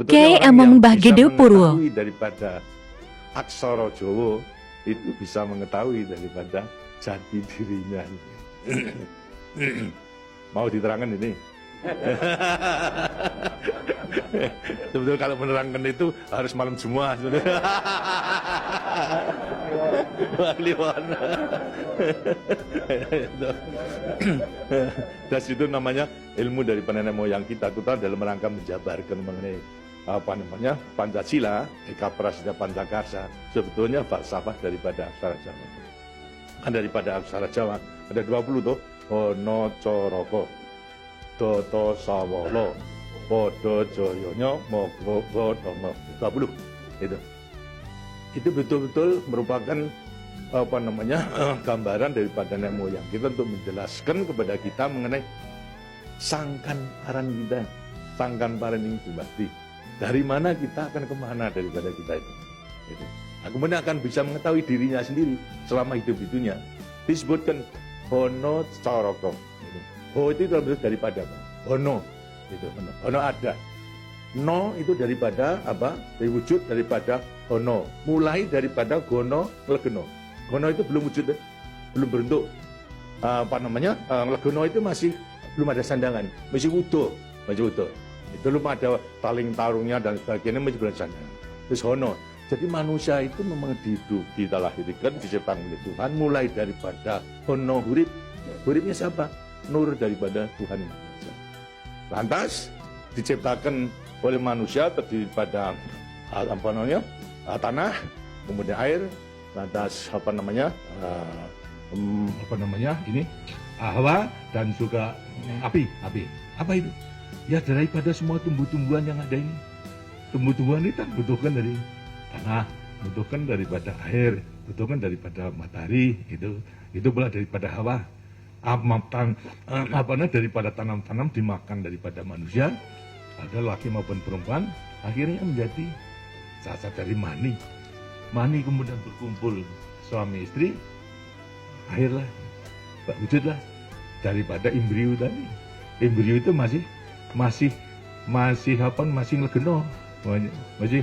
Betulnya Kyai orang Ameng yang Mbah bisa Gede Purwo. mengetahui daripada aksara Jawa itu bisa mengetahui daripada jati dirinya. Mau diterangkan ini? Sebetulnya kalau menerangkan itu harus malam semua sebenarnya. Waliwana. Dan itu namanya ilmu dari nenek moyang kita, terutama dalam rangka menjabarkan mengenai Pancasila, Eka Prasida Pancakarsa. Sebetulnya falsafah daripada aksara Jawa. Kan daripada aksara Jawa ada 20 tuh. Ono Coroko, Doto Sawolo, Podo Joyonya, Mogo Bodomo, 20 itu betul-betul merupakan gambaran daripada nenek moyang kita untuk menjelaskan kepada kita mengenai sangkan paran kita, sangkan paran ini pasti dari mana kita akan kemana daripada kita itu. Nah, kemudian akan bisa mengetahui dirinya sendiri selama hidup-hidupnya. Disebutkan Hono Coroko. Ho itu daripada apa? Hono. Hono ada. No itu daripada apa? Dari wujud daripada hono. Mulai daripada gono legeno. Gono itu belum wujud, belum berbentuk. Legono itu masih belum ada sandangan, masih utuh, Itu belum ada taling tarungnya dan sebagainya, masih belum sandangan. Terus hono. Jadi manusia itu memang dilahirkan, diciptakan oleh Tuhan, mulai daripada hono hurip. Huripnya siapa? Nur daripada Tuhan. Lantas diciptakan oleh manusia terdiri pada tanah, kemudian air, lantas ini hawa dan juga api. Apa itu? Ya daripada semua tumbuh-tumbuhan yang ada ini. Tumbuh-tumbuhan itu butuhkan dari tanah, butuhkan daripada air, butuhkan daripada matahari, itu pula daripada hawa. Daripada tanam-tanam dimakan daripada manusia, ada laki maupun perempuan, akhirnya menjadi sasar dari mani. Mani kemudian berkumpul suami istri, akhirlah wujudlah daripada embrio tadi. Embrio itu masih legeno, masih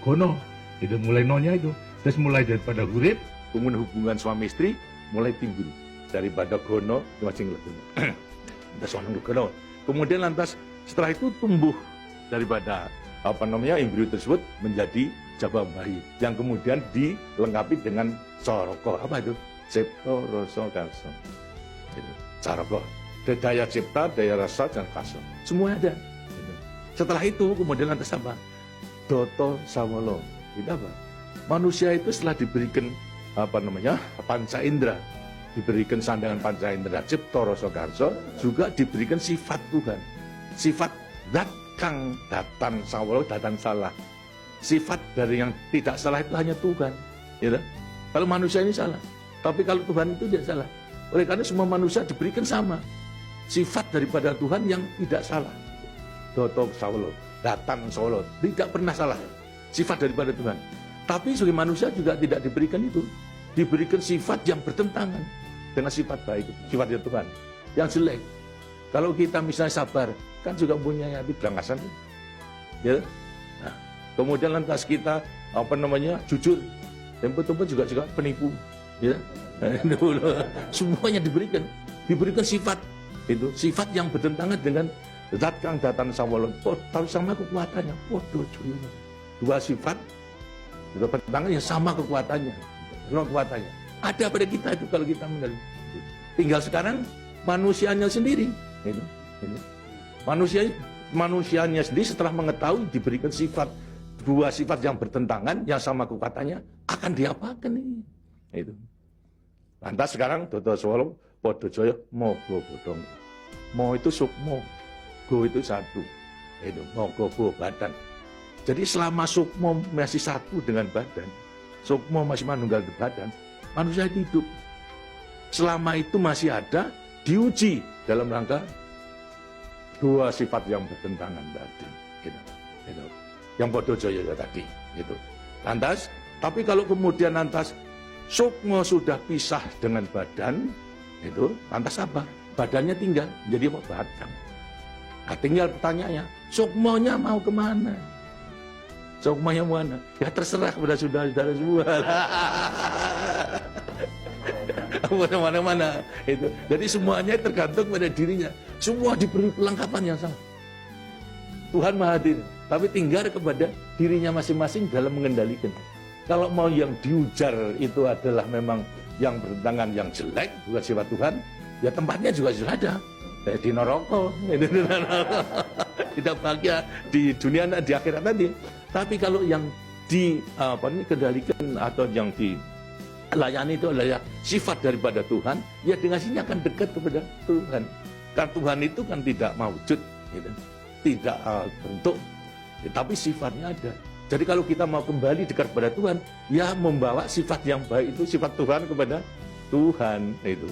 gono. Itu mulai nonya itu, terus mulai daripada hurip, kemudian hubungan suami istri mulai timbul daripada gono masing legeno. Legeno. Kemudian lantas setelah itu tumbuh daripada embrio tersebut menjadi jabang bayi yang kemudian dilengkapi dengan coroko. Apa itu? Cipta rasa karsa. Coroko. Daya cipta, daya rasa dan karsa. Semua ada. Setelah itu kemudian lantas apa? Doto sawolo. Itu apa? Manusia itu setelah diberikan panca indera, diberikan sandangan panca indera, cipta rasa karsa, juga diberikan sifat Tuhan. Sifat zat kang datan sawolo, datan salah. Sifat dari yang tidak salah itu hanya Tuhan. Ya, kalau manusia ini salah, tapi kalau Tuhan itu tidak salah. Oleh karena semua manusia diberikan sama sifat daripada Tuhan yang tidak salah. Doto sawolo, datan sawolo, tidak pernah salah. Sifat daripada Tuhan. Tapi sebagai manusia juga tidak diberikan itu. Diberikan sifat yang bertentangan dengan sifat baik, sifatnya Tuhan. Yang jelek. Kalau kita misalnya sabar, kan juga punya hati berangasan. Ya. Nah, kemudian lantas kita jujur, dan betul-betul juga penipu. Ya. Semuanya diberikan sifat itu, sifat yang bertentangan dengan zat kang datan sawolo. Tahu sama kekuatannya. Dua sifat bertentangan yang sama kekuatannya. Ada pada kita itu kalau kita mengenal. Tinggal sekarang manusianya sendiri. Manusianya sendiri setelah mengetahui diberikan dua sifat yang bertentangan yang sama kekuatannya, akan diapakan ini? Itu. Lantas sekarang Doto Sawolo, Podo Joyo, Mogo Bodong. Mo itu sukmo, go itu satu. Itu mogo bo badan. Jadi selama sukmo masih satu dengan badan, sukmo masih manunggal di badan, manusia hidup. Selama itu masih ada, diuji dalam rangka dua sifat yang bertentangan tadi. Gitu. Yang Podo Joyo tadi. Gitu. Lantas, tapi kalau kemudian lantas sukmo sudah pisah dengan badan, itu lantas apa? Badannya tinggal jadi apa? Batang. Nah, tinggal pertanyaannya, sukmonya mau kemana? Sukmanya mana? Ya terserah kepada saudara-saudara semua. Mana-mana itu. Jadi semuanya tergantung pada dirinya. Semua diberi kelengkapan yang sama. Tuhan Maha Hadir, tapi tinggal kepada dirinya masing-masing dalam mengendalikan. Kalau mau yang diujar itu adalah memang yang bertentangan yang jelek, bukan sifat Tuhan, ya tempatnya juga sudah ada. Di neraka, tidak bahagia di dunia dan di akhirat nanti. Tapi kalau yang dikendalikan atau yang dilayani itu adalah sifat daripada Tuhan, ya dengan sini akan dekat kepada Tuhan. Karena Tuhan itu kan tidak mewujud, gitu. Tidak bentuk, tapi sifatnya ada. Jadi kalau kita mau kembali dekat kepada Tuhan, ya membawa sifat yang baik itu, sifat Tuhan kepada Tuhan itu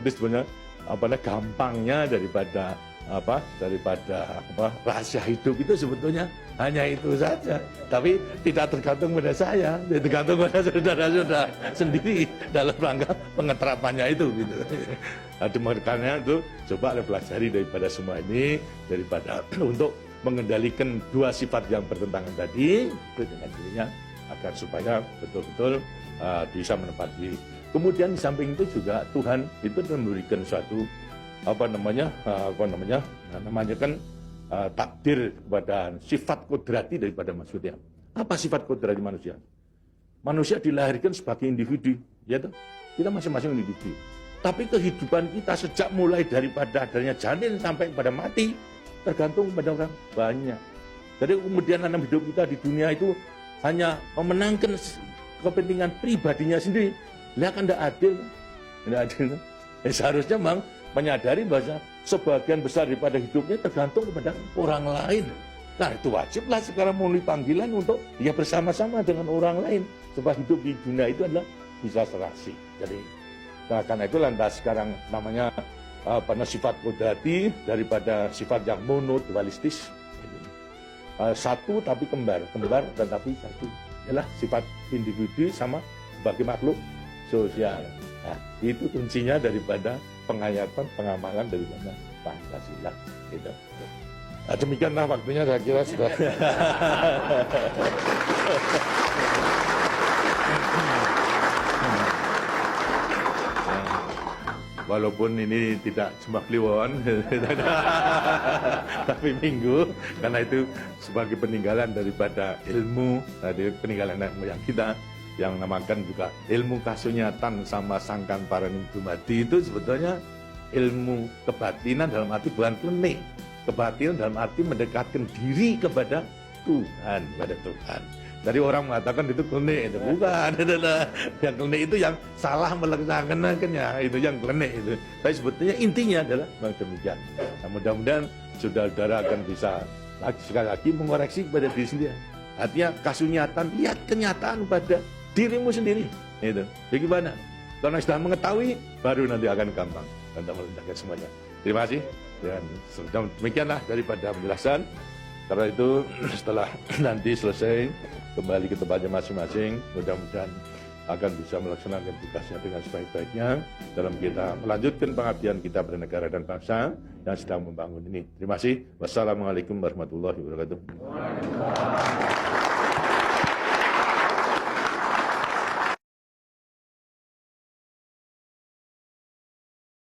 sebenarnya gampangnya daripada rahasia hidup itu sebetulnya hanya itu saja. Tapi tidak tergantung pada saya, tergantung pada saudara-saudara sendiri dalam rangka pengeterapannya itu. Gitu. Makanya itu coba pelajari daripada semua ini, daripada untuk mengendalikan dua sifat yang bertentangan tadi dengan dirinya agar supaya betul-betul bisa menempati. Kemudian di samping itu juga Tuhan itu memberikan suatu takdir kepada sifat kodrati daripada manusia. Apa sifat kodrati manusia? Manusia dilahirkan sebagai individu, ya toh? Kita masing-masing individu. Tapi kehidupan kita sejak mulai daripada adanya janin sampai pada mati tergantung pada orang banyak. Jadi kemudian dalam hidup kita di dunia itu hanya memenangkan kepentingan pribadinya sendiri. Dia kan tidak adil. Tidak adil. Seharusnya memang menyadari bahwa sebagian besar daripada hidupnya tergantung kepada orang lain. Nah itu wajiblah sekarang melalui panggilan untuk dia bersama-sama dengan orang lain. Sebab hidup di dunia itu adalah bisa serasi. Jadi karena itu lantas sekarang namanya sifat kodrati daripada sifat yang monodualistis. Satu tapi kembar dan tapi satu. Ialah sifat individu sama sebagai makhluk sosial. Nah, itu kuncinya daripada penghayatan, pengamalan daripada Pancasila. Gitu. Nah, demikianlah waktunya saya kira sudah. Walaupun ini tidak cuma kliwon, tapi minggu, karena itu sebagai peninggalan daripada ilmu, dari peninggalan moyang kita, yang namakan juga ilmu kasunyatan sama sangkan paraning dumadi itu sebetulnya ilmu kebatinan dalam arti bukan klenik. Kebatinan dalam arti mendekatkan diri kepada Tuhan, kepada Tuhan. Jadi orang mengatakan itu klenik, itu bukan. Yang klenik itu yang salah melaksanakannya, itu yang klenik itu. Tapi sebetulnya intinya adalah demikian. Nah, mudah-mudahan saudara-saudara akan bisa sekali lagi mengoreksi kepada diri sendiri. Artinya kasunyatan, lihat kenyataan pada dirimu sendiri. Itu. Bagaimana? Karena sudah mengetahui, baru nanti akan gampang untuk melentangkan semuanya. Terima kasih. Dan demikianlah daripada penjelasan. Karena itu setelah nanti selesai kembali ke tempatnya masing-masing, mudah-mudahan akan bisa melaksanakan tugasnya dengan sebaik-baiknya dalam kita melanjutkan pengabdian kita pada negara dan bangsa yang sedang membangun ini. Terima kasih. Wassalamualaikum warahmatullahi wabarakatuh.